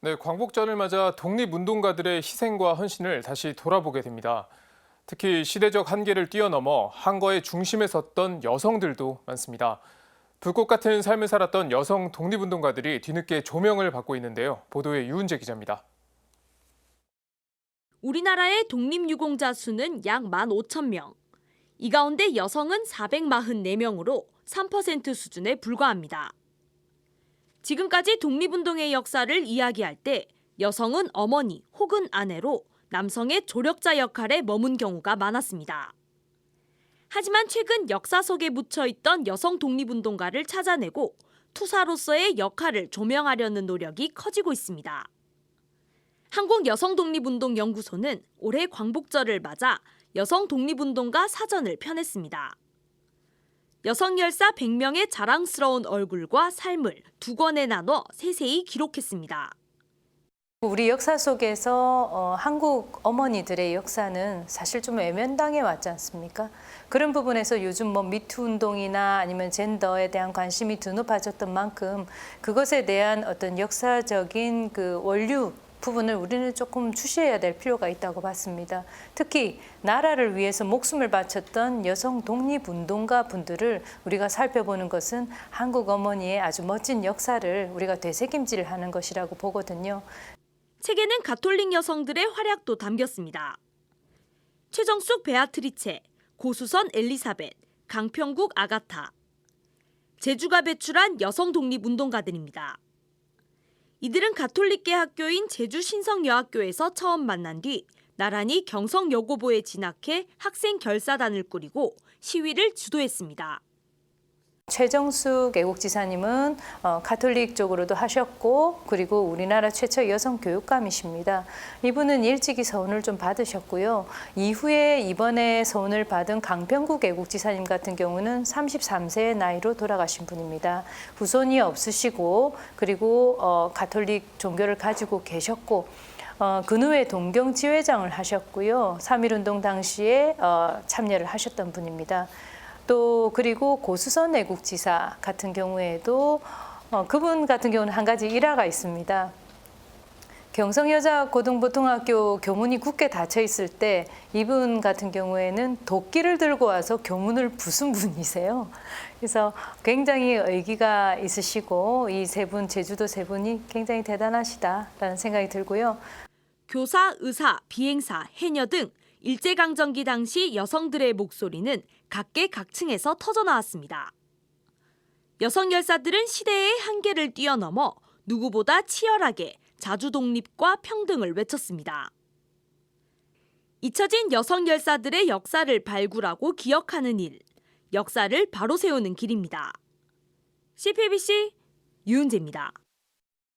네, 광복절을 맞아 독립운동가들의 희생과 헌신을 다시 돌아보게 됩니다. 특히 시대적 한계를 뛰어넘어 항거의 중심에 섰던 여성들도 많습니다. 불꽃 같은 삶을 살았던 여성 독립운동가들이 뒤늦게 조명을 받고 있는데요. 보도에 유은재 기자입니다. 우리나라의 독립유공자 수는 약 15,000명. 이 가운데 여성은 444명으로 3% 수준에 불과합니다. 지금까지 독립운동의 역사를 이야기할 때 여성은 어머니 혹은 아내로 남성의 조력자 역할에 머문 경우가 많았습니다. 하지만 최근 역사 속에 묻혀있던 여성 독립운동가를 찾아내고 투사로서의 역할을 조명하려는 노력이 커지고 있습니다. 한국여성독립운동연구소는 올해 광복절을 맞아 여성 독립운동가 사전을 펴냈습니다. 여성 열사 100명의 자랑스러운 얼굴과 삶을 두 권에 나눠 세세히 기록했습니다. 우리 역사 속에서 한국 어머니들의 역사는 사실 좀 외면당해 왔지 않습니까? 그런 부분에서 요즘 미투 운동이나 아니면 젠더에 대한 관심이 더 높아졌던 만큼 그것에 대한 어떤 역사적인 그 원류 부분을 우리는 조금 주시해야 될 필요가 있다고 봤습니다. 특히 나라를 위해서 목숨을 바쳤던 여성 독립운동가 분들을 우리가 살펴보는 것은 한국 어머니의 아주 멋진 역사를 우리가 되새김질 하는 것이라고 보거든요. 책에는 가톨릭 여성들의 활약도 담겼습니다. 최정숙 베아트리체, 고수선 엘리사벳, 강평국 아가타. 제주가 배출한 여성 독립운동가들입니다. 이들은 가톨릭계 학교인 제주 신성여학교에서 처음 만난 뒤 나란히 경성여고보에 진학해 학생 결사단을 꾸리고 시위를 주도했습니다. 최정숙 애국지사님은 가톨릭 쪽으로도 하셨고 그리고 우리나라 최초 여성 교육감이십니다. 이분은 일찍이 서운을 좀 받으셨고요. 이후에 이번에 서운을 받은 강평국 애국지사님 같은 경우는 33세의 나이로 돌아가신 분입니다. 후손이 없으시고 그리고 가톨릭 종교를 가지고 계셨고 근후에 동경지회장을 하셨고요. 3.1운동 당시에 참여를 하셨던 분입니다. 또 그리고 고수선 애국지사 같은 경우에도 그분 같은 경우는 한 가지 일화가 있습니다. 경성여자고등보통학교 교문이 굳게 닫혀 있을 때 이분 같은 경우에는 도끼를 들고 와서 교문을 부순 분이세요. 그래서 굉장히 의기가 있으시고 이 세 분, 제주도 세 분이 굉장히 대단하시다라는 생각이 들고요. 교사, 의사, 비행사, 해녀 등 일제강점기 당시 여성들의 목소리는 각계각층에서 터져나왔습니다. 여성 열사들은 시대의 한계를 뛰어넘어 누구보다 치열하게 자주 독립과 평등을 외쳤습니다. 잊혀진 여성 열사들의 역사를 발굴하고 기억하는 일, 역사를 바로 세우는 길입니다. CPBC 유은재입니다.